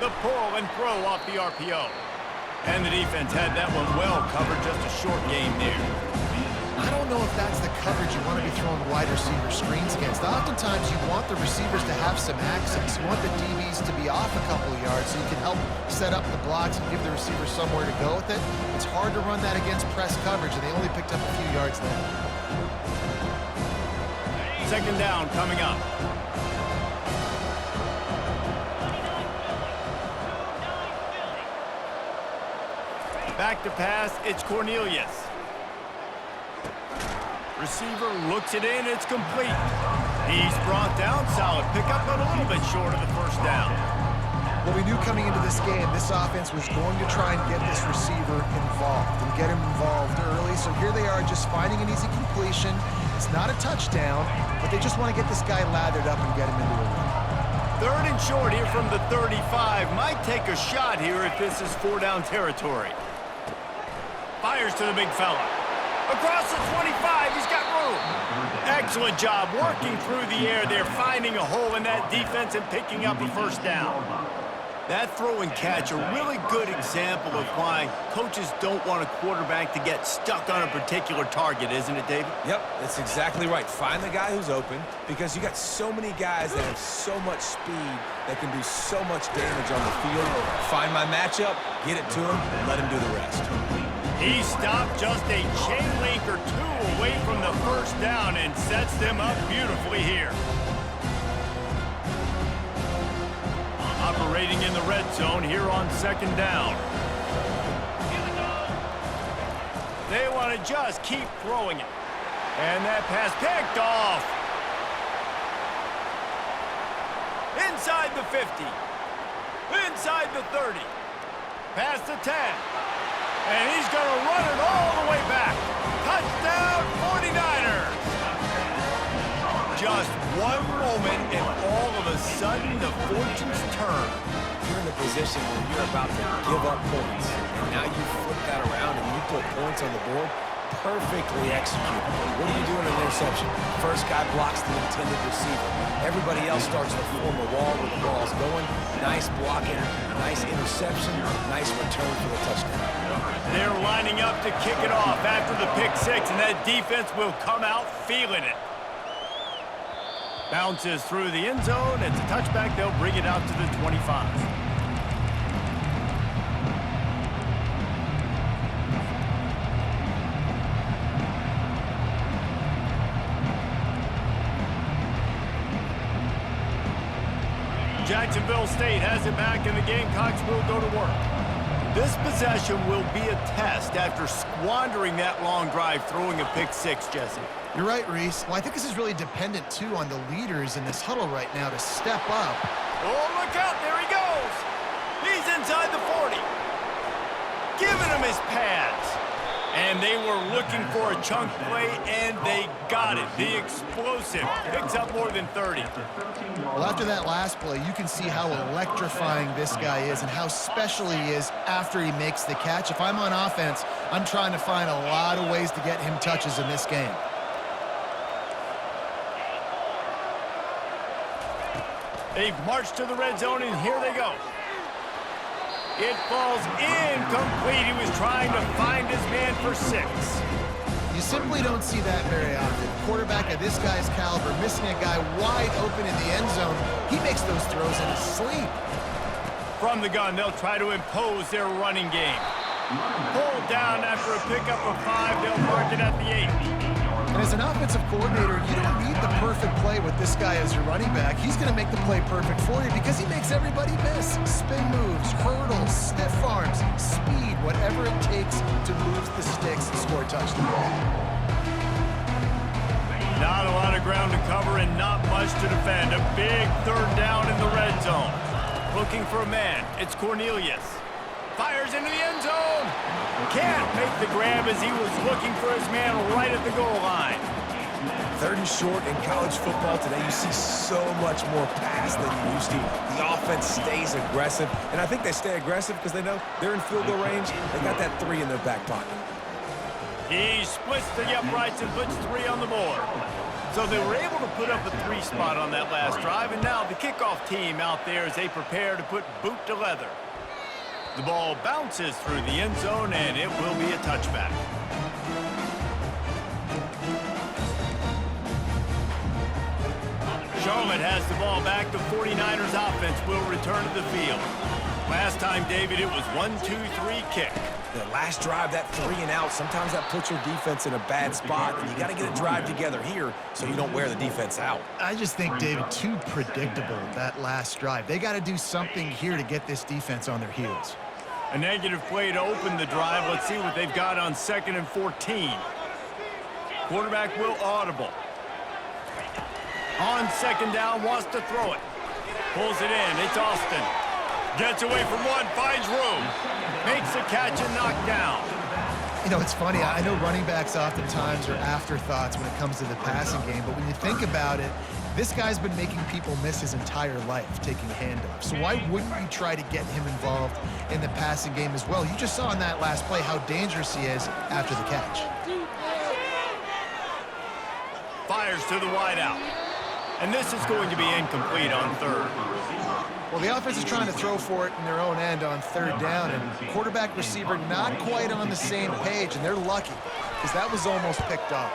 The pull and throw off the RPO. And the defense had that one well covered, just a short game there. I don't know if that's the coverage you want to be throwing wide receiver screens against. Oftentimes, you want the receivers to have some access. You want the DBs to be off a couple of yards so you can help set up the blocks and give the receiver somewhere to go with it. It's hard to run that against press coverage, and they only picked up a few yards there. Second down coming up. Back to pass, it's Cornelius. Receiver looks it in, it's complete. He's brought down, solid pickup, but a little bit short of the first down. Well, we knew coming into this game, this offense was going to try and get this receiver involved and get him involved early. So here they are just finding an easy completion. It's not a touchdown, but they just want to get this guy lathered up and get him into a run. Third and short here from the 35. Might take a shot here if this is 4-down territory. Fires to the big fella. Across the 25, he's got room. Excellent job working through the air there, finding a hole in that defense and picking up a first down. That throw and catch, a really good example of why coaches don't want a quarterback to get stuck on a particular target, isn't it, David? Yep, that's exactly right. Find the guy who's open, because you got so many guys that have so much speed that can do so much damage on the field. Find my matchup, get it to him, and let him do the rest. He stopped just a chain link or two away from the first down and sets them up beautifully here. Operating in the red zone here on second down. They want to just keep throwing it. And that pass picked off. Inside the 50. Inside the 30. Past the 10. And he's going to run it all the way back. Touchdown 49ers. Just one moment and all of a sudden the fortunes turn. You're in a position where you're about to give up points. And now you flip that around and you put points on the board. Perfectly executed. What do you do in an interception? First guy blocks the intended receiver. Everybody else starts to form a wall where the ball's going. Nice blocking, nice interception, nice return for the touchdown. They're lining up to kick it off after the pick six, and that defense will come out feeling it. Bounces through the end zone. It's a touchback. They'll bring it out to the 25. Jacksonville State has it back, and the Gamecocks will go to work. This possession will be a test after squandering that long drive, throwing a pick six, Jesse. You're right, Reese. Well, I think this is really dependent, too, on the leaders in this huddle right now to step up. Oh, look out. There he goes. He's inside the 40. Giving him his pads. And they were looking for a chunk play, and they got it. The explosive picks up more than 30. Well, after that last play, you can see how electrifying this guy is and how special he is after he makes the catch. If I'm on offense, I'm trying to find a lot of ways to get him touches in this game. They've marched to the red zone, and here they go. It falls incomplete. He was trying to find his man for six. You simply don't see that very often. Quarterback of this guy's caliber missing a guy wide open in the end zone. He makes those throws in his sleep. From the gun, they'll try to impose their running game. Pulled down after a pickup of 5. They'll mark it at the 8. And as an offensive coordinator, you don't need the perfect play with this guy as your running back. He's going to make the play perfect for you because he makes everybody miss. Spin moves, hurdles, stiff arms, speed, whatever it takes to move the sticks and score a touchdown. Not a lot of ground to cover and not much to defend. A big third down in the red zone. Looking for a man. It's Cornelius. Fires into the end zone. Can't make the grab as he was looking for his man right at the goal line. Third and short in college football today, you see so much more pass than you used to. The offense stays aggressive, and I think they stay aggressive because they know they're in field goal range. They got that 3 in their back pocket. He splits the uprights and puts 3 on the board. So they were able to put up a 3 spot on that last drive, and now the kickoff team out there as they prepare to put boot to leather. The ball bounces through the end zone, and it will be a touchback. Charlotte has the ball back. The 49ers offense will return to the field. Last time, David, it was 1-2-3 kick. The last drive, that 3 and out, sometimes that puts your defense in a bad spot, and you got to get a drive together here so you don't wear the defense out. I just think, David, too predictable, that last drive. They got to do something here to get this defense on their heels. A negative play to open the drive. Let's see what they've got on 2nd and 14. Quarterback will audible. On 2nd down, wants to throw it. Pulls it in. It's Austin. Gets away from one, finds room. Makes the catch and knocked down. You know, it's funny. I know running backs oftentimes are afterthoughts when it comes to the passing game, but when you think about it, this guy's been making people miss his entire life taking handoffs. So why wouldn't you try to get him involved in the passing game as well? You just saw in that last play how dangerous he is after the catch. Fires to the wideout. And this is going to be incomplete on 3rd. Well, the offense is trying to throw for it in their own end on 3rd down, and quarterback receiver not quite on the same page, and they're lucky because that was almost picked off.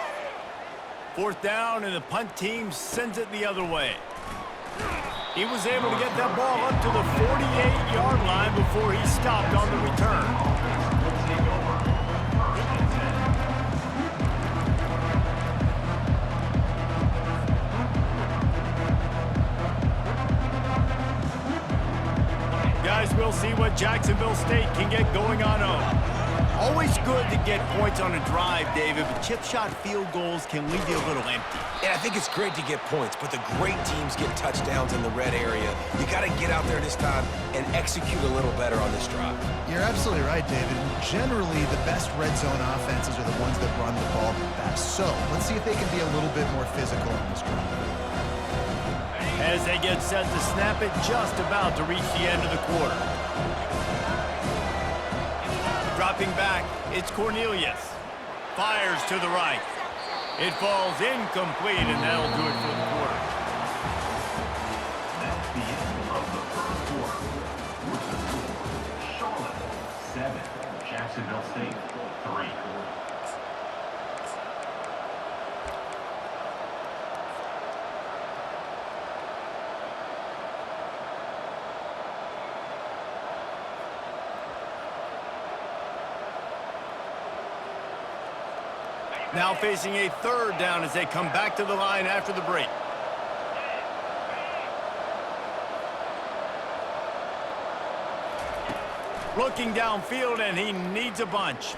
4th down, and the punt team sends it the other way. He was able to get that ball up to the 48-yard line before he stopped on the return. Guys, we'll see what Jacksonville State can get going on home. Always good to get points on a drive, David, but chip shot field goals can leave you a little empty. And I think it's great to get points, but the great teams get touchdowns in the red area. You got to get out there this time and execute a little better on this drive. You're absolutely right, David. Generally, the best red zone offenses are the ones that run the ball the best. So let's see if they can be a little bit more physical on this drive. As they get set to snap it, just about to reach the end of the quarter. Dropping back, it's Cornelius. Fires to the right. It falls incomplete, and that'll do it for the quarter. That's the end of the first quarter. What's the score? Charlotte 7, Jacksonville State 3. Now facing a 3rd down as they come back to the line after the break. Looking downfield, and he needs a bunch.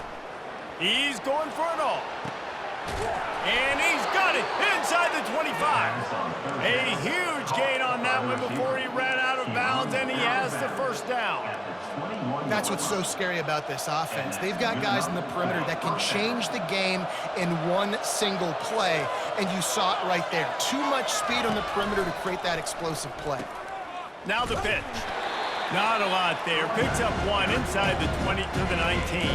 He's going for it all. And he's got it inside the 25. A huge gain on that one before he ran out of bounds, and he has the 1st down. That's what's so scary about this offense. They've got guys in the perimeter that can change the game in one single play, and you saw it right there. Too much speed on the perimeter to create that explosive play. Now the pitch. Not a lot there. Picks up one inside the 20 to the 19.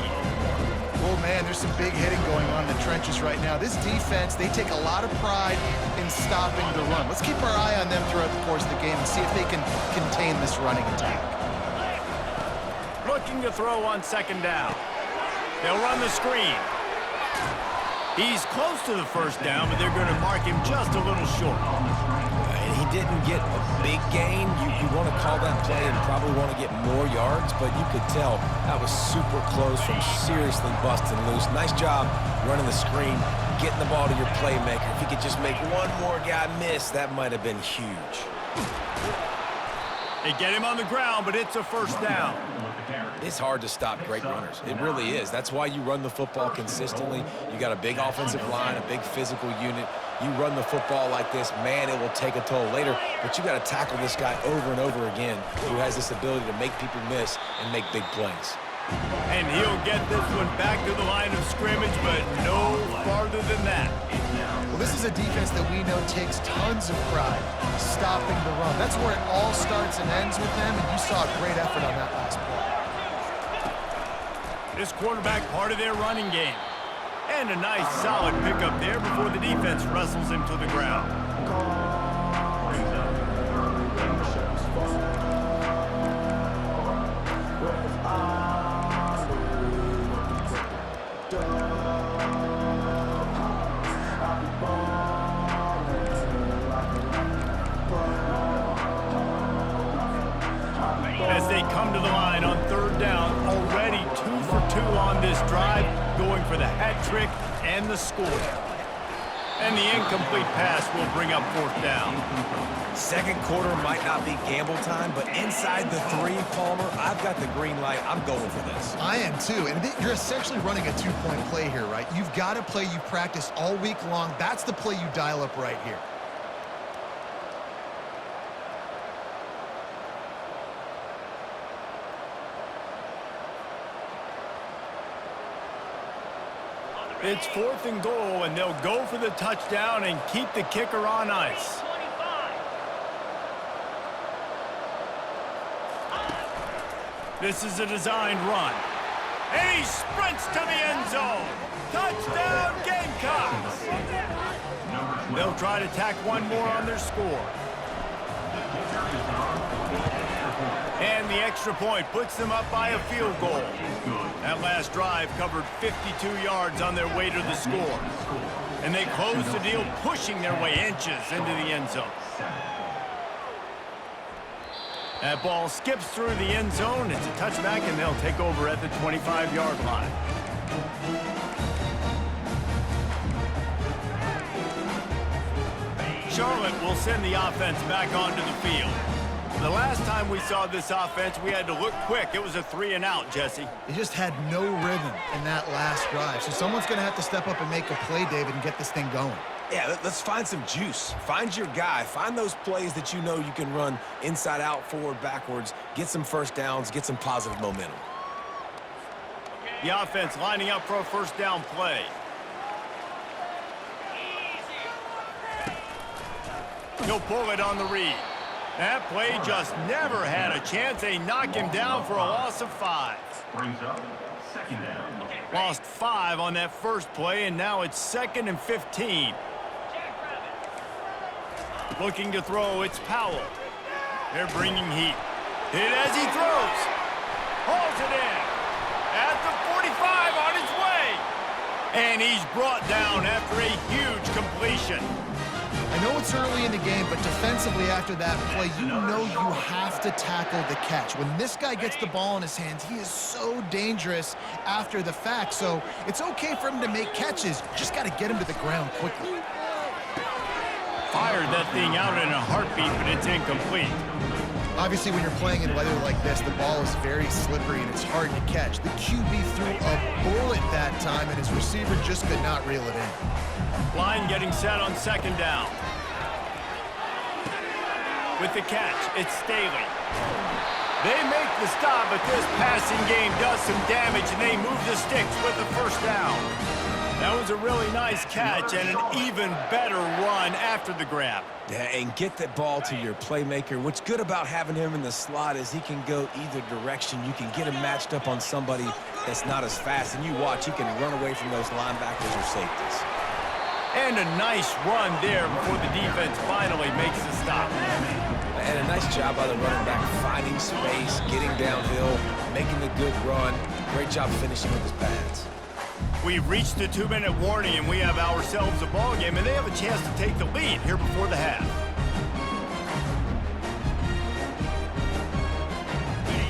Oh, man, there's some big hitting going on in the trenches right now. This defense, they take a lot of pride in stopping the run. Let's keep our eye on them throughout the course of the game and see if they can contain this running attack. Looking to throw on 2nd down. They'll run the screen. He's close to the 1st down, but they're going to mark him just a little short. And he didn't get a big gain. You want to call that play and probably want to get more yards, but you could tell that was super close from seriously busting loose. Nice job running the screen, getting the ball to your playmaker. If he could just make one more guy miss, that might have been huge. They get him on the ground, but it's a 1st down. It's hard to stop great runners. It really is. That's why you run the football consistently. You got a big offensive line, a big physical unit. You run the football like this, man, it will take a toll later. But you got to tackle this guy over and over again who has this ability to make people miss and make big plays. And he'll get this one back to the line of scrimmage, but no farther than that. Well, this is a defense that we know takes tons of pride stopping the run. That's where it all starts and ends with them, and you saw a great effort on that last play. This quarterback part of their running game. And a nice solid pickup there before the defense wrestles him to the ground. Brings up third and short. As they come to the line on third down, already 2 for 2 on this drive, going for the hat trick and the score. And the incomplete pass will bring up fourth down. Second quarter might not be gamble time, but inside the 3, Palmer, I've got the green light. I'm going for this. I am too, and you're essentially running a 2-point play here, right? You've got a play you practiced all week long. That's the play you dial up right here. It's 4th and goal, and they'll go for the touchdown and keep the kicker on ice. This is a designed run. And he sprints to the end zone. Touchdown, Gamecocks! They'll try to tack one more on their score. And the extra point puts them up by a field goal. That last drive covered 52 yards on their way to the score. And they close the deal, pushing their way inches into the end zone. That ball skips through the end zone. It's a touchback, and they'll take over at the 25-yard line. Charlotte will send the offense back onto the field. The last time we saw this offense, we had to look quick. It was a 3-and-out, Jesse. They just had no rhythm in that last drive. So someone's going to have to step up and make a play, David, and get this thing going. Yeah, let's find some juice. Find your guy. Find those plays that you know you can run inside out, forward, backwards. Get some first downs. Get some positive momentum. The offense lining up for a first down play. He'll pull it on the read. That play just never had a chance. They knock him down for a loss of 5. Brings up second down. Lost 5 on that first play, and now it's 2nd and 15. Looking to throw, it's Powell. They're bringing heat. Hit as he throws. Hauls it in. At the 45 on his way. And he's brought down after a huge completion. I know it's early in the game, but defensively after that play, you know you have to tackle the catch. When this guy gets the ball in his hands, he is so dangerous after the fact. So it's okay for him to make catches. Just got to get him to the ground quickly. Fired that thing out in a heartbeat, but it's incomplete. Obviously, when you're playing in weather like this, the ball is very slippery and it's hard to catch. The QB threw a bullet that time, and his receiver just could not reel it in. Line getting set on second down. With the catch, it's Staley. They make the stop, but this passing game does some damage, and they move the sticks with the first down. That was a really nice catch and an even better run after the grab. Yeah, and get that ball to your playmaker. What's good about having him in the slot is he can go either direction. You can get him matched up on somebody that's not as fast, and you watch, he can run away from those linebackers or safeties. And a nice run there before the defense finally makes the stop. And a nice job by the running back, finding space, getting downhill, making the good run. Great job finishing with his pads. We've reached the 2-minute warning, and we have ourselves a ball game, and they have a chance to take the lead here before the half.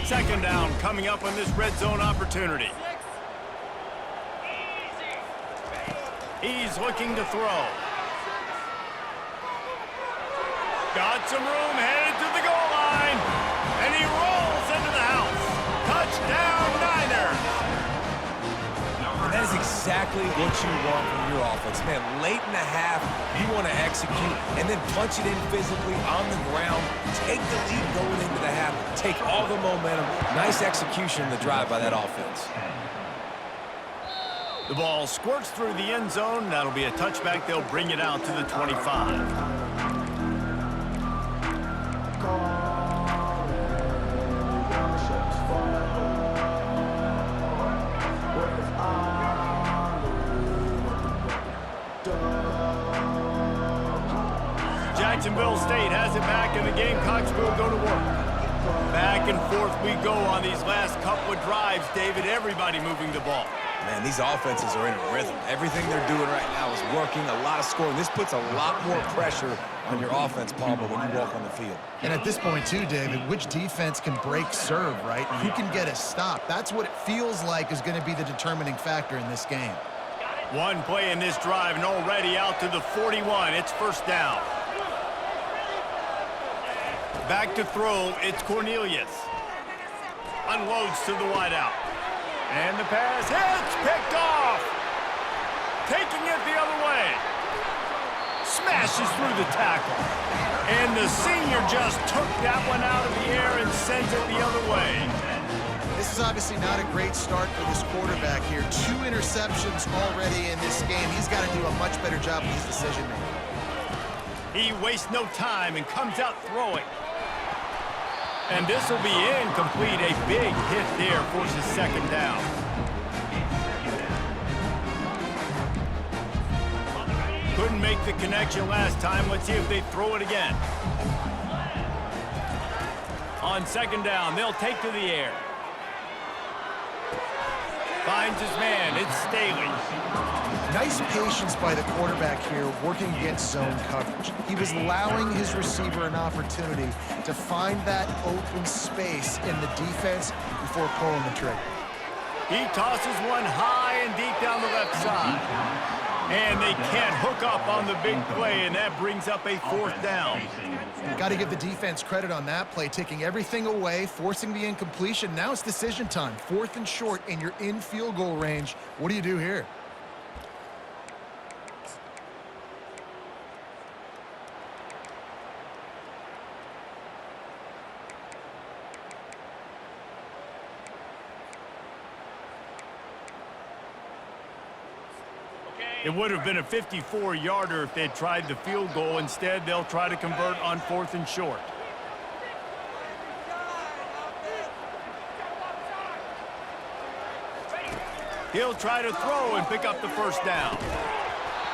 Second down coming up on this red zone opportunity. He's looking to throw. Got some room, headed to the goal line, and he rolls into the house. Touchdown, Niners! And that is exactly what you want from your offense. Man, late in the half, you want to execute and then punch it in physically on the ground. Take the lead going into the half. Take all the momentum. Nice execution in the drive by that offense. The ball squirts through the end zone. That'll be a touchback. They'll bring it out to the 25. Jacksonville State has it back, and the Gamecocks will go to work. Back and forth we go on these last couple of drives, David. Everybody moving the ball. Man, these offenses are in a rhythm. Everything they're doing right now is working, a lot of scoring. This puts a lot more pressure on your offense, Paul, but when you walk on the field. And at this point, too, David, which defense can break serve, right? Who can get a stop? That's what it feels like is going to be the determining factor in this game. One play in this drive, and already out to the 41. It's first down. Back to throw, it's Cornelius. Unloads to the wideout. And the pass hits, picked off. Taking it the other way. Smashes through the tackle. And the senior just took that one out of the air and sends it the other way. This is obviously not a great start for this quarterback here. 2 interceptions already in this game. He's got to do a much better job with his decision-making. He wastes no time and comes out throwing. And this will be incomplete. A big hit there, forces second down. Couldn't make the connection last time. Let's see if they throw it again. On second down, they'll take to the air. Finds his man. It's Staley. Nice patience by the quarterback here working against zone coverage. He was allowing his receiver an opportunity to find that open space in the defense before pulling the trigger. He tosses one high and deep down the left side. And they can't hook up on the big play, and that brings up a fourth down. Got to give the defense credit on that play, taking everything away, forcing the incompletion. Now it's decision time. 4th and short, and you're in field goal range. What do you do here? It would have been a 54-yarder if they'd tried the field goal. Instead, they'll try to convert on 4th and short. He'll try to throw and pick up the first down.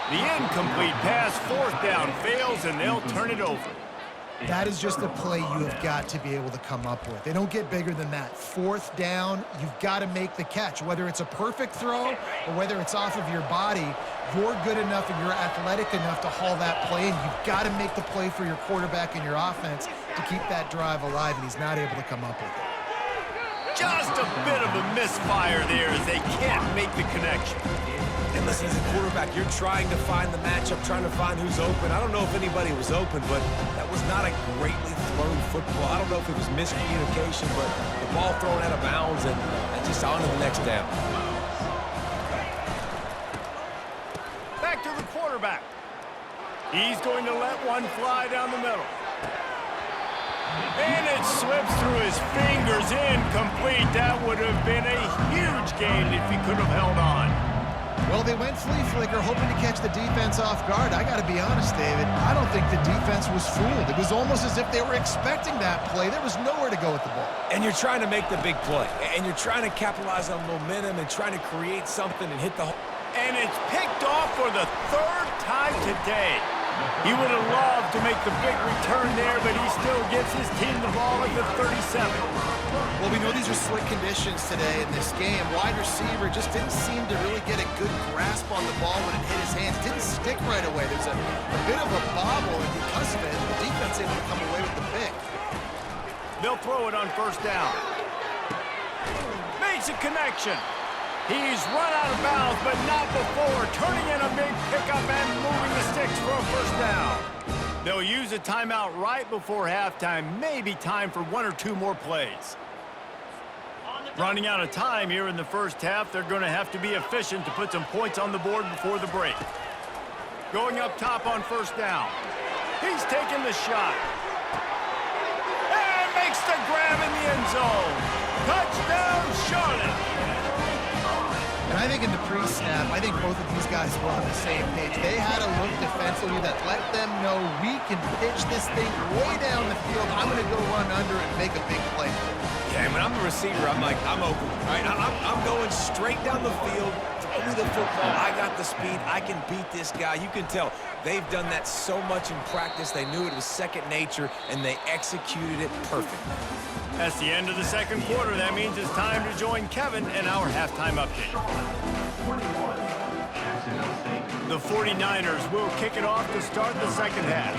The incomplete pass, 4th down, fails, and they'll turn it over. That is just a play you have got to be able to come up with. They don't get bigger than that. 4th down, you've got to make the catch. Whether it's a perfect throw or whether it's off of your body, you're good enough and you're athletic enough to haul that play in. You've got to make the play for your quarterback and your offense to keep that drive alive, and he's not able to come up with it. Just a bit of a misfire there as they can't make the connection. And listen, as a quarterback, you're trying to find the matchup, trying to find who's open. I don't know if anybody was open, but that was not a greatly thrown football. I don't know if it was miscommunication, but the ball thrown out of bounds and just on to the next down. Back to the quarterback. He's going to let one fly down the middle. And it slips through his fingers, incomplete. That would have been a huge gain if he could have held on. Well, they went flea flicker, hoping to catch the defense off guard. I got to be honest, David, I don't think the defense was fooled. It was almost as if they were expecting that play. There was nowhere to go with the ball. And you're trying to make the big play, and you're trying to capitalize on momentum and trying to create something and hit the hole. And it's picked off for the 3rd time today. He would have loved to make the big return there, but he still gives his team the ball at the 37. Well, we know these are slick conditions today in this game. Wide receiver just didn't seem to really get a good grasp on the ball when it hit his hands. Didn't stick right away. There's a bit of a bobble, and because of it, the defense able to come away with the pick. They'll throw it on first down. Makes a connection. He's run out of bounds, but not before. Turning in a big pickup and moving the sticks for a first down. They'll use a timeout right before halftime. Maybe time for 1 or 2 more plays. Running out of time here in the first half. They're going to have to be efficient to put some points on the board before the break. Going up top on first down. He's taking the shot. And makes the grab in the end zone. Touchdown, Charlotte. And I think in the pre-snap, I think both of these guys were on the same page. They had a look defensively that let them know we can pitch this thing way down the field. I'm going to go run under it and make a big play. Yeah, when I'm a receiver, I'm like, I'm open, right? I'm going straight down the field, Give me the football. I got the speed. I can beat this guy. You can tell they've done that so much in practice. They knew it was second nature, and they executed it perfectly. That's the end of the second quarter. That means it's time to join Kevin in our halftime update. The 49ers will kick it off to start the second half.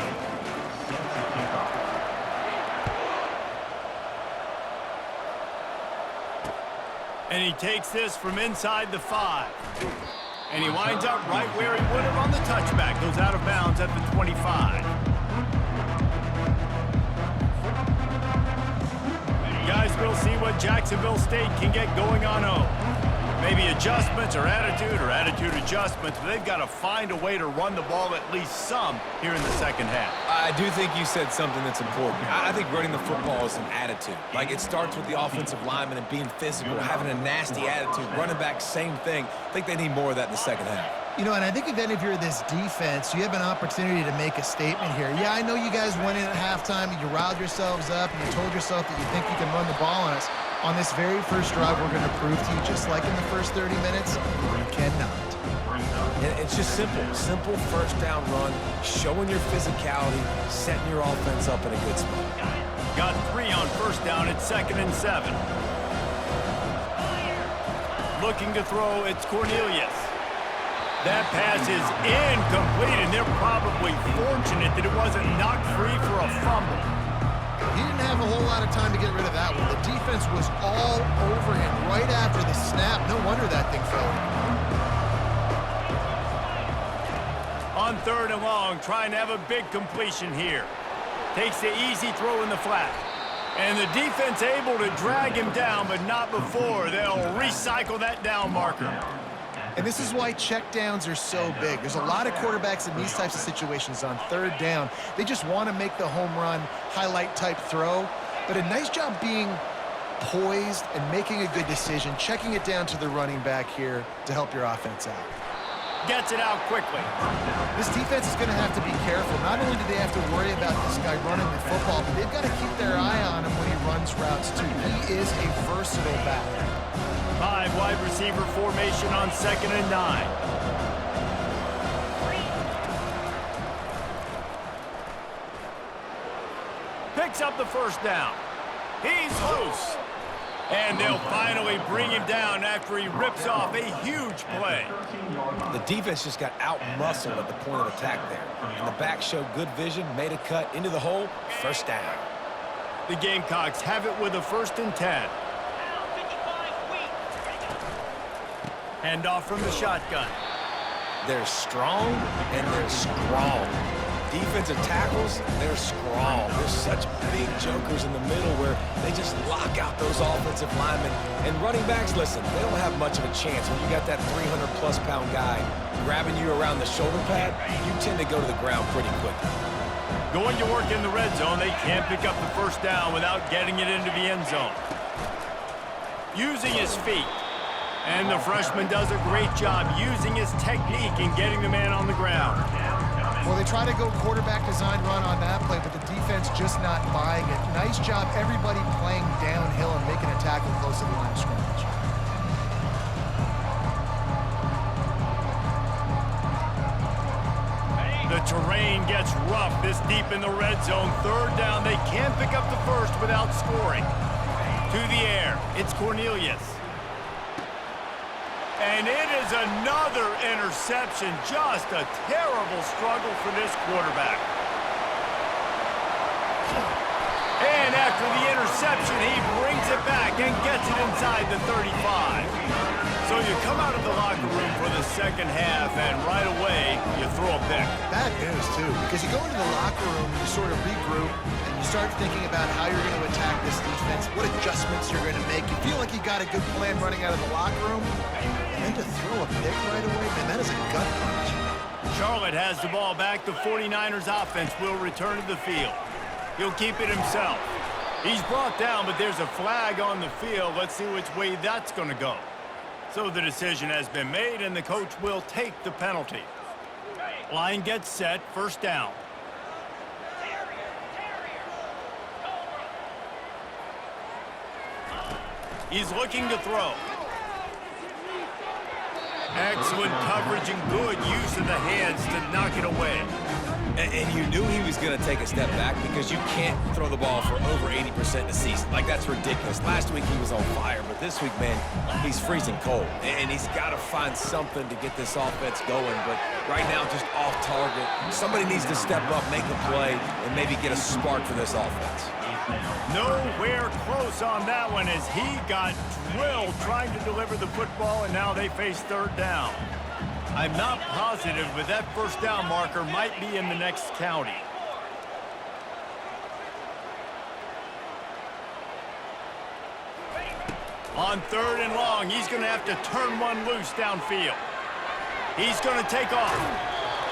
And he takes this from inside the 5. And he winds up right where he would have on the touchback. Goes out of bounds at the 25. Guys, we'll see what Jacksonville State can get going on home. Maybe adjustments or attitude adjustments, but they've got to find a way to run the ball at least some here in the second half. I do think you said something that's important. I think running the football is an attitude. Like, it starts with the offensive lineman and being physical, having a nasty attitude. Running back, same thing. I think they need more of that in the second half. You know, and I think if you're this defense, you have an opportunity to make a statement here. Yeah, I know you guys went in at halftime and you riled yourselves up and you told yourself that you think you can run the ball on us. On this very first drive, we're going to prove to you, just like in the first 30 minutes, you cannot. It's just simple. Simple first down run, showing your physicality, setting your offense up in a good spot. Got 3 on first down. It's 2nd and 7. Looking to throw, it's Cornelius. That pass is incomplete, and they're probably fortunate that it wasn't knocked free for a fumble. He didn't have a whole lot of time to get rid of that one. The defense was all over him right after the snap. No wonder that thing fell. On 3rd and long, trying to have a big completion here. Takes the easy throw in the flat. And the defense able to drag him down, but not before. They'll recycle that down marker. And this is why checkdowns are so big. There's a lot of quarterbacks in these types of situations on 3rd down. They just want to make the home run, highlight-type throw. But a nice job being poised and making a good decision, checking it down to the running back here to help your offense out. Gets it out quickly. This defense is going to have to be careful. Not only do they have to worry about this guy running the football, but they've got to keep their eye on him when he runs routes, too. He is a versatile back. 5 wide receiver formation on 2nd and 9. Picks up the first down. He's loose. And they'll finally bring him down after he rips off a huge play. The defense just got out-muscled at the point of attack there. And the back showed good vision, made a cut into the hole, first down. The Gamecocks have it with a 1st and 10. Handoff from the shotgun. They're strong and they're strong. Defensive tackles, they're strong. They're such big jokers in the middle where they just lock out those offensive linemen. And running backs, listen, they don't have much of a chance. When you got that 300-plus pound guy grabbing you around the shoulder pad, you tend to go to the ground pretty quickly. Going to work in the red zone, they can't pick up the first down without getting it into the end zone. Using his feet. And the freshman does a great job using his technique and getting the man on the ground. Well, they try to go quarterback design run on that play, but the defense just not buying it. Nice job, everybody playing downhill and making a tackle close to the line of scrimmage. The terrain gets rough this deep in the red zone. 3rd down, they can't pick up the first without scoring. To the air, it's Cornelius. And it is another interception. Just a terrible struggle for this quarterback. And after the interception, he brings it back and gets it inside the 35. So you come out of the locker room for the second half, and right away, you throw a pick. Bad news, too, because you go into the locker room, you sort of regroup, and you start thinking about how you're going to attack this defense, what adjustments you're going to make. You feel like you got a good plan running out of the locker room, and then to throw a pick right away, man, that is a gut punch. Charlotte has the ball back. The 49ers offense will return to the field. He'll keep it himself. He's brought down, but there's a flag on the field. Let's see which way that's going to go. So the decision has been made, and the coach will take the penalty. Line gets set, first down. He's looking to throw. Excellent coverage and good use of the hands to knock it away. And you knew he was going to take a step back because you can't throw the ball for over 80% in the season. Like, that's ridiculous. Last week he was on fire, but this week, man, he's freezing cold. And he's got to find something to get this offense going. But right now, just off target. Somebody needs to step up, make a play, and maybe get a spark for this offense. Nowhere close on that one as he got drilled trying to deliver the football, and now they face third down. I'm not positive, but that first down marker might be in the next county. On third and long, he's going to have to turn one loose downfield. He's going to take off.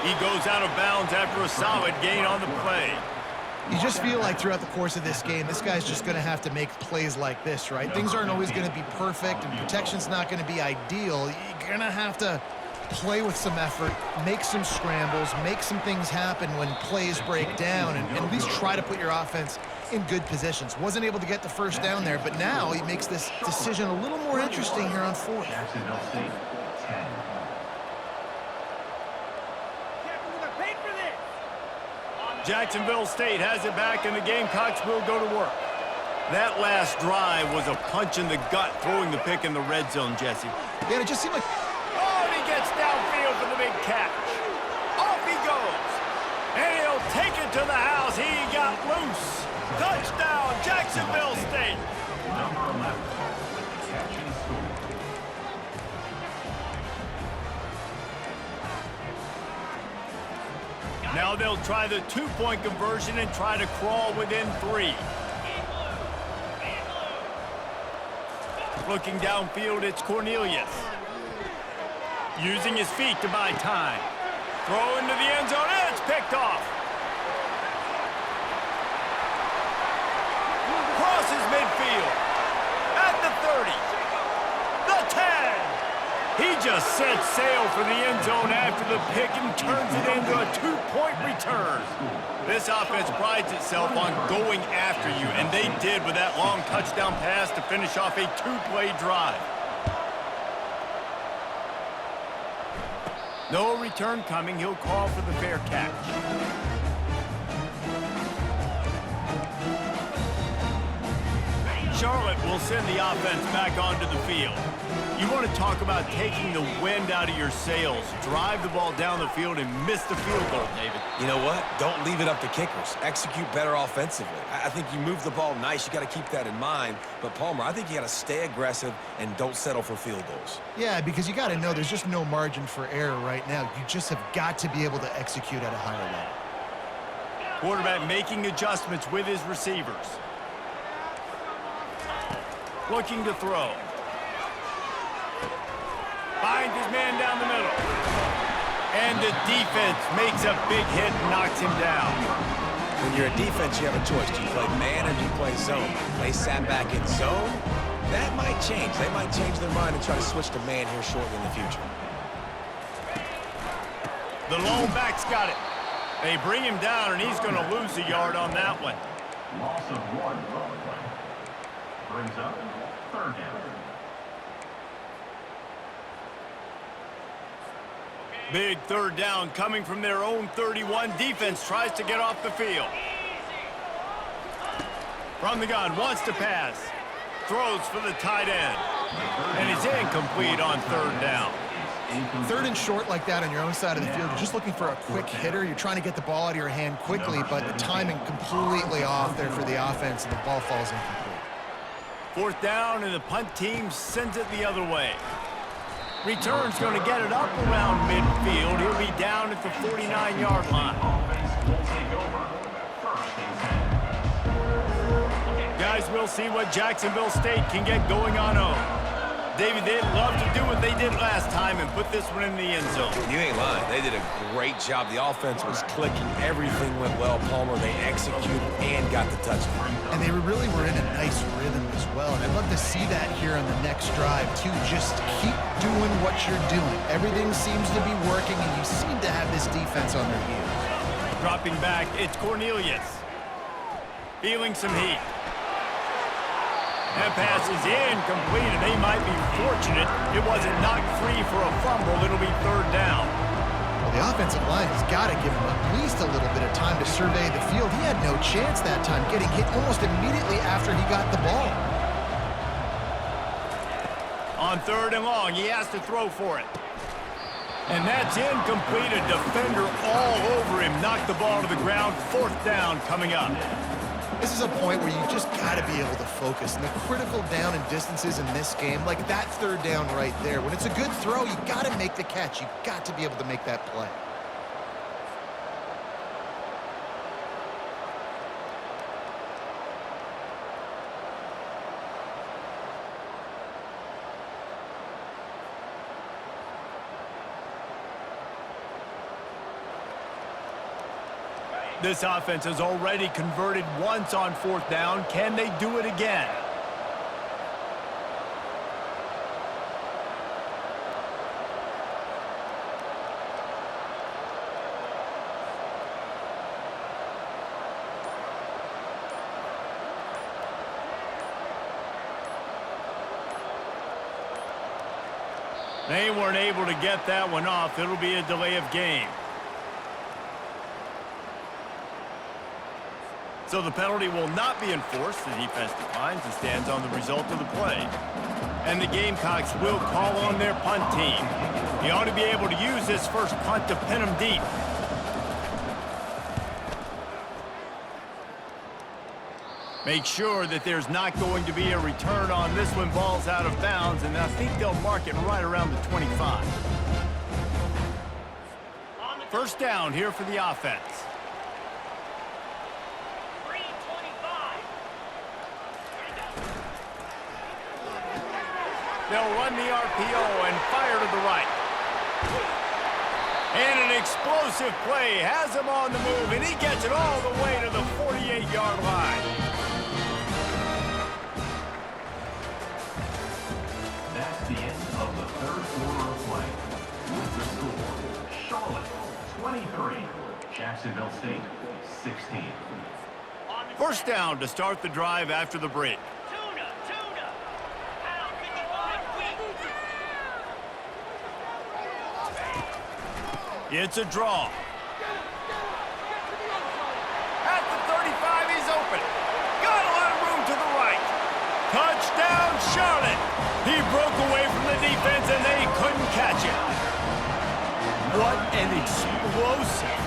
He goes out of bounds after a solid gain on the play. You just feel like throughout the course of this game, this guy's just going to have to make plays like this, right? Things aren't always going to be perfect, and protection's not going to be ideal. You're going to have to play with some effort, make some scrambles, make some things happen when plays break down, and at least try to put your offense in good positions. Wasn't able to get the first down there, but now he makes this decision a little more interesting here on fourth. Jacksonville State, 10. Jacksonville State has it back, and the Gamecocks will go to work. That last drive was a punch in the gut, throwing the pick in the red zone, Jesse. Yeah, it just seemed like... Oh, and he gets downfield for the big catch. Off he goes. And he'll take it to the house. He got loose. Touchdown, Jacksonville State. Number 11, with the catch and score. Now they'll try the two-point conversion and try to crawl within 3. Looking downfield, it's Cornelius. Using his feet to buy time. Throw into the end zone, and it's picked off. Crosses midfield. At the 30. The 10. He just set sail for the end zone after the pick and turns it into a two-point return. This offense prides itself on going after you, and they did with that long touchdown pass to finish off a two-play drive. No return coming. He'll call for the fair catch. Charlotte will send the offense back onto the field. You want to talk about taking the wind out of your sails. Drive the ball down the field and miss the field goal, David. You know what? Don't leave it up to kickers. Execute better offensively. I think you move the ball nice. You got to keep that in mind. But, Palmer, I think you got to stay aggressive and don't settle for field goals. Yeah, because you got to know there's just no margin for error right now. You just have got to be able to execute at a higher level. Quarterback making adjustments with his receivers. Looking to throw. Finds his man down the middle. And the defense makes a big hit and knocks him down. When you're a defense, you have a choice. Do you play man or do you play zone? They sat back in zone. That might change. They might change their mind and try to switch to man here shortly in the future. The lone back's got it. They bring him down, and he's going to lose a yard on that one. Loss of 1 brings up third down. Big third down coming from their own 31. Defense tries to get off the field. From the gun, wants to pass. Throws for the tight end. And it's incomplete on third down. Third and short like that on your own side of the field, you're just looking for a quick hitter. You're trying to get the ball out of your hand quickly, but the timing completely off there for the offense, and the ball falls incomplete. Fourth down, and the punt team sends it the other way. Return's going to get it up around midfield. He'll be down at the 49-yard line. Guys, we'll see what Jacksonville State can get going on home. David, they'd love to do what they did last time and put this one in the end zone. You ain't lying. They did a great job. The offense was clicking. Everything went well, Palmer. They executed and got the touchdown. And they really were in a nice rhythm as well. And I'd love to see that here on the next drive, too. Just keep doing what you're doing. Everything seems to be working, and you seem to have this defense on their heels. Dropping back, it's Cornelius. Feeling some heat. That pass is incomplete, and they might be fortunate it wasn't knocked free for a fumble. It'll be third down. Well, the offensive line has got to give him at least a little bit of time to survey the field. He had no chance that time, getting hit almost immediately after he got the ball. On third and long, he has to throw for it. And that's incomplete. A defender all over him. Knocked the ball to the ground. Fourth down coming up. This is a point where you just got to be able to focus. And the critical down and distances in this game, like that third down right there, when it's a good throw, you got to make the catch. You got to be able to make that play. This offense has already converted once on fourth down. Can they do it again? They weren't able to get that one off. It'll be a delay of game. So the penalty will not be enforced. The defense declines and stands on the result of the play. And the Gamecocks will call on their punt team. He ought to be able to use this first punt to pin them deep. Make sure that there's not going to be a return on this when ball's out of bounds, and I think they'll mark it right around the 25. First down here for the offense. They'll run the RPO and fire to the right. And an explosive play has him on the move, and he gets it all the way to the 48-yard line. That's the end of the third quarter of play. With the score, Charlotte 23, Jacksonville State 16. First down to start the drive after the break. It's a draw. At the 35, he's open. Got a lot of room to the right. Touchdown, Charlotte. He broke away from the defense, and they couldn't catch it. What an explosive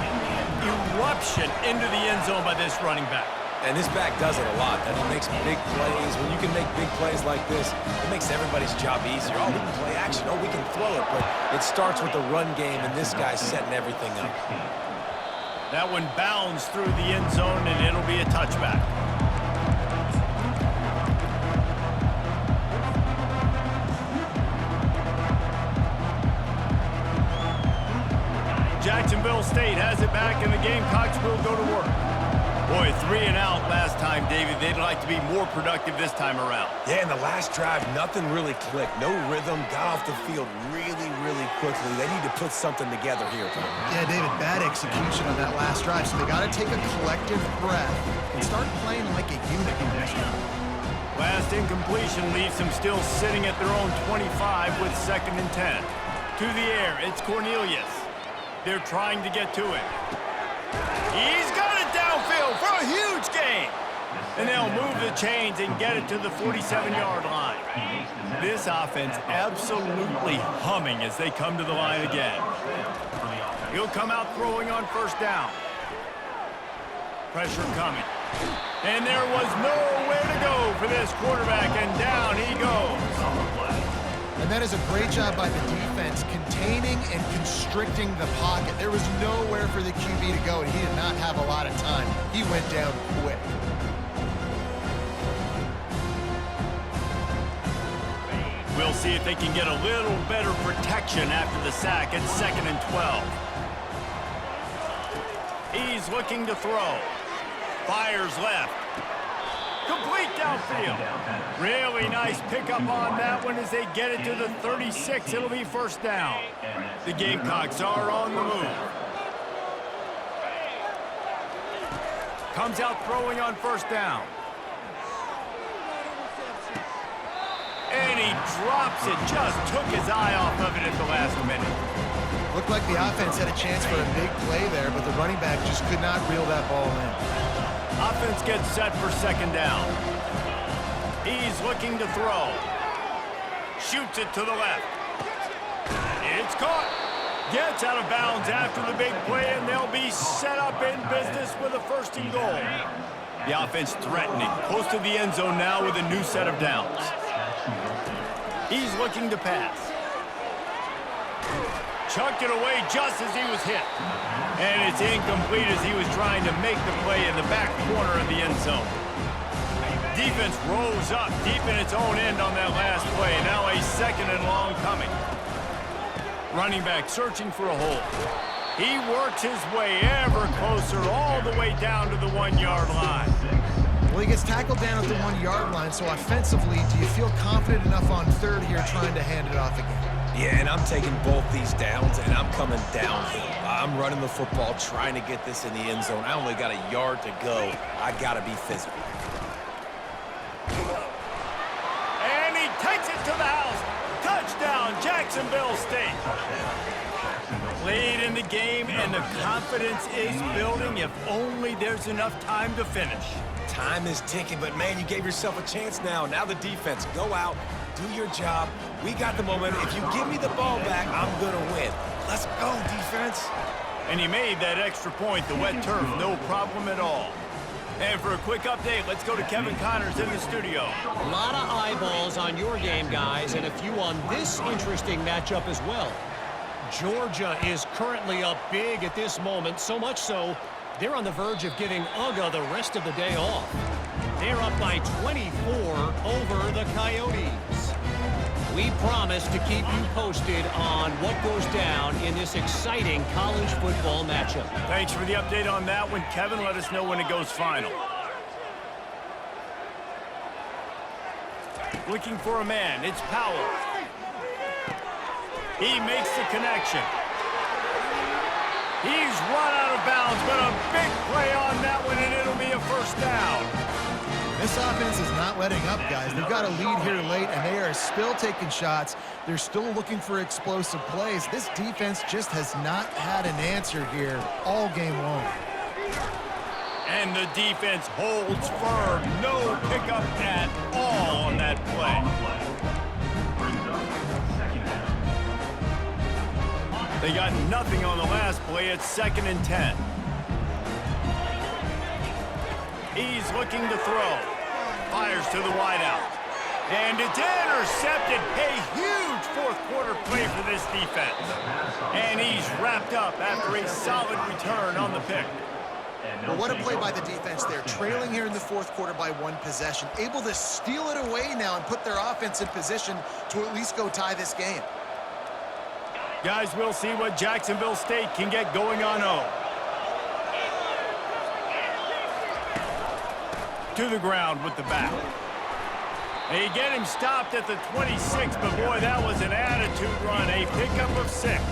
eruption into the end zone by this running back. And this back does it a lot. That he makes big plays. When you can make big plays like this, it makes everybody's job easier. Oh, we can play action. Oh, we can throw it. But it starts with the run game, and this guy's setting everything up. That one bounds through the end zone, and it'll be a touchback. Jacksonville State has it back, and the Gamecocks will go to work. Boy, 3 and out last time, David. They'd like to be more productive this time around. Yeah, in the last drive, nothing really clicked. No rhythm, got off the field really, really quickly. They need to put something together here. Yeah, David, bad execution on that last drive, so they got to take a collective breath and start playing like a unit in this one. Last incompletion leaves them still sitting at their own 25 with 2nd and 10. To the air, it's Cornelius. They're trying to get to him. He's got it downfield for a huge gain. And they'll move the chains and get it to the 47-yard line. This offense absolutely humming as they come to the line again. He'll come out throwing on first down. Pressure coming. And there was nowhere to go for this quarterback, and down he goes. And that is a great job by the defense, containing and constricting the pocket. There was nowhere for the QB to go, and he did not have a lot of time. He went down quick. We'll see if they can get a little better protection after the sack at 2nd and 12. He's looking to throw. Fires left. Complete downfield. Really nice pickup on that one as they get it to the 36. It'll be first down. The Gamecocks are on the move. Comes out throwing on first down. And he drops it, just took his eye off of it at the last minute. Looked like the offense had a chance for a big play there, but the running back just could not reel that ball in. Offense gets set for second down. He's looking to throw. Shoots it to the left. It's caught. Gets out of bounds after the big play, and they'll be set up in business with a first and goal. The offense threatening, close to the end zone now with a new set of downs. He's looking to pass. Chucked it away just as he was hit. And it's incomplete as he was trying to make the play in the back corner of the end zone. Defense rose up deep in its own end on that last play. Now a second and long coming. Running back searching for a hole. He works his way ever closer all the way down to the 1-yard line. Well, he gets tackled down at the 1-yard line, so offensively, do you feel confident enough on third here trying to hand it off again? Yeah, and I'm taking both these downs, and I'm coming downhill. I'm running the football, trying to get this in the end zone. I only got a yard to go. I got to be physical. And he takes it to the house. Touchdown, Jacksonville State. Late in the game, and the confidence is building if only there's enough time to finish. Time is ticking, but man, you gave yourself a chance now. Now the defense, go out, do your job. We got the momentum. If you give me the ball back, I'm gonna win. Let's go, defense. And he made that extra point, the wet turf, no problem at all. And for a quick update, let's go to Kevin Connors in the studio. A lot of eyeballs on your game, guys, and a few on this interesting matchup as well. Georgia is currently up big at this moment, so much so they're on the verge of giving UGA the rest of the day off. They're up by 24 over the Coyotes. We promise to keep you posted on what goes down in this exciting college football matchup. Thanks for the update on that one, Kevin. Let us know when it goes final. Looking for a man. It's Powell. He makes the connection. He's run out of bounds, but a big play on that one, and it'll be a first down. This offense is not letting up, guys. They've got a lead here late, and they are still taking shots. They're still looking for explosive plays. This defense just has not had an answer here all game long. And the defense holds firm. No pickup at all on that play. They got nothing on the last play. It's 2nd and 10. He's looking to throw. Fires to the wideout. And it's intercepted. A huge fourth-quarter play for this defense. And he's wrapped up after a solid return on the pick. Well, what a play by the defense there. Trailing here in the fourth quarter by 1 possession. Able to steal it away now and put their offense in position to at least go tie this game. Guys, we'll see what Jacksonville State can get going on home. To the ground with the back. They get him stopped at the 26, but boy, that was an attitude run. A pickup of 6.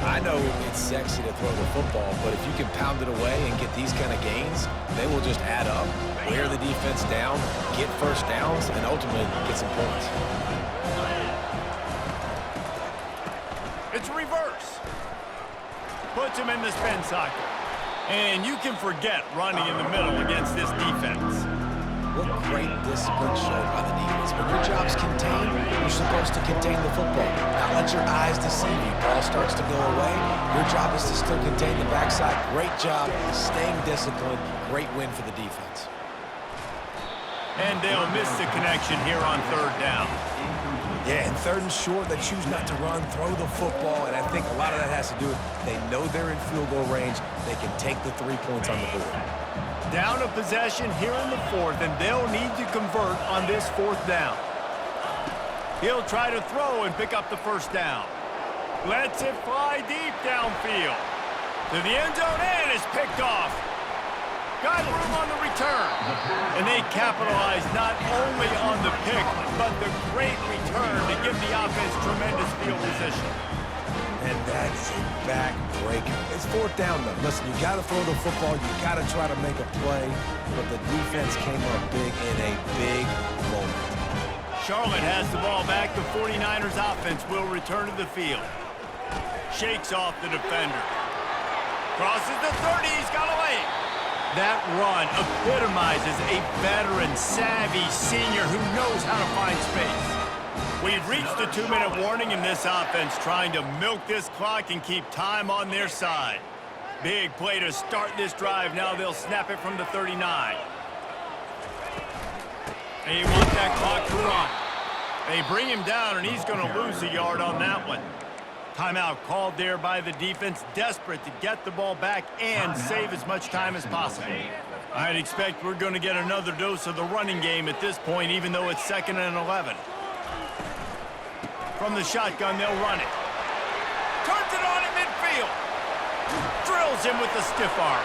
I know it's sexy to throw the football, but if you can pound it away and get these kind of gains, they will just add up, wear the defense down, get first downs, and ultimately get some points. It's reverse. Puts him in the spin cycle. And you can forget running in the middle against this defense. What great discipline showed by the defense. When your job's contained, you're supposed to contain the football. Not let your eyes deceive you. Ball starts to go away. Your job is to still contain the backside. Great job staying disciplined. Great win for the defense. And they'll miss the connection here on 3rd down. Yeah, and 3rd and short, they choose not to run, throw the football, and I think a lot of that has to do with they know they're in field goal range. They can take the 3 points on the board. Down a possession here in the 4th, and they'll need to convert on this 4th down. He'll try to throw and pick up the first down. Lets it fly deep downfield. To the end zone, and is picked off. Got room on the return. And they capitalize not only on the pick, but the great return to give the offense tremendous field position. And that's a backbreaker. It's 4th down, though. Listen, you got to throw the football. You got to try to make a play. But the defense came up big in a big moment. Charlotte has the ball back. The 49ers offense will return to the field. Shakes off the defender. Crosses the 30. He's got a leg. That run epitomizes a veteran, savvy senior who knows how to find space. We've reached the 2-minute warning in this offense, trying to milk this clock and keep time on their side. Big play to start this drive. Now they'll snap it from the 39. They want that clock to run. They bring him down, and he's going to lose a yard on that one. Timeout called there by the defense, desperate to get the ball back and save as much time as possible. I'd expect we're going to get another dose of the running game at this point, even though it's 2nd and 11. From the shotgun, they'll run it. Turns it on in midfield. Drills him with the stiff arm.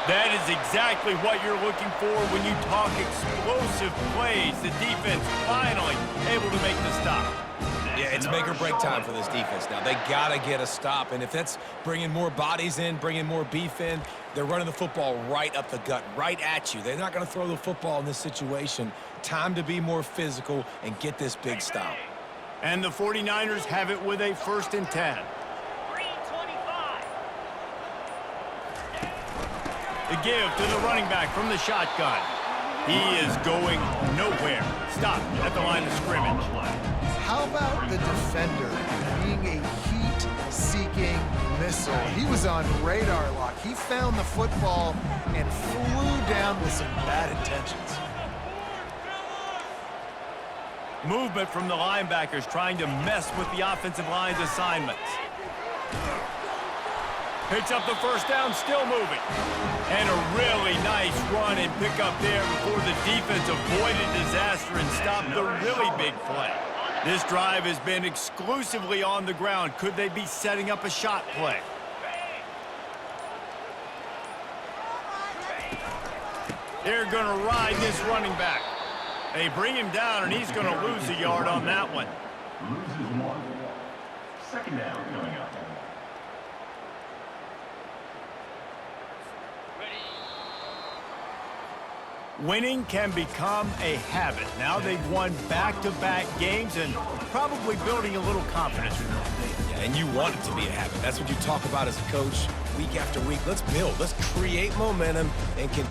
That is exactly what you're looking for when you talk explosive plays. The defense finally able to make the stop. Yeah, it's make or break time for this defense now. They got to get a stop, and if that's bringing more bodies in, bringing more beef in, they're running the football right up the gut, right at you. They're not going to throw the football in this situation. Time to be more physical and get this big stop. And the 49ers have it with a 1st and 10. The give to the running back from the shotgun. He is going nowhere. Stop at the line of scrimmage. How about the defender being a heat-seeking missile? He was on radar lock. He found the football and flew down with some bad intentions. Movement from the linebackers trying to mess with the offensive line's assignments. Picks up the 1st down, still moving. And a really nice run and pick up there before the defense avoided disaster and stopped the really big play. This drive has been exclusively on the ground. Could they be setting up a shot play? They're going to ride this running back. They bring him down, and he's going to lose a yard on that one. Loses 1. 2nd down coming up. Winning can become a habit. Now they've won back-to-back games and probably building a little confidence. Yeah, and you want it to be a habit. That's what you talk about as a coach week after week. Let's build. Let's create momentum and can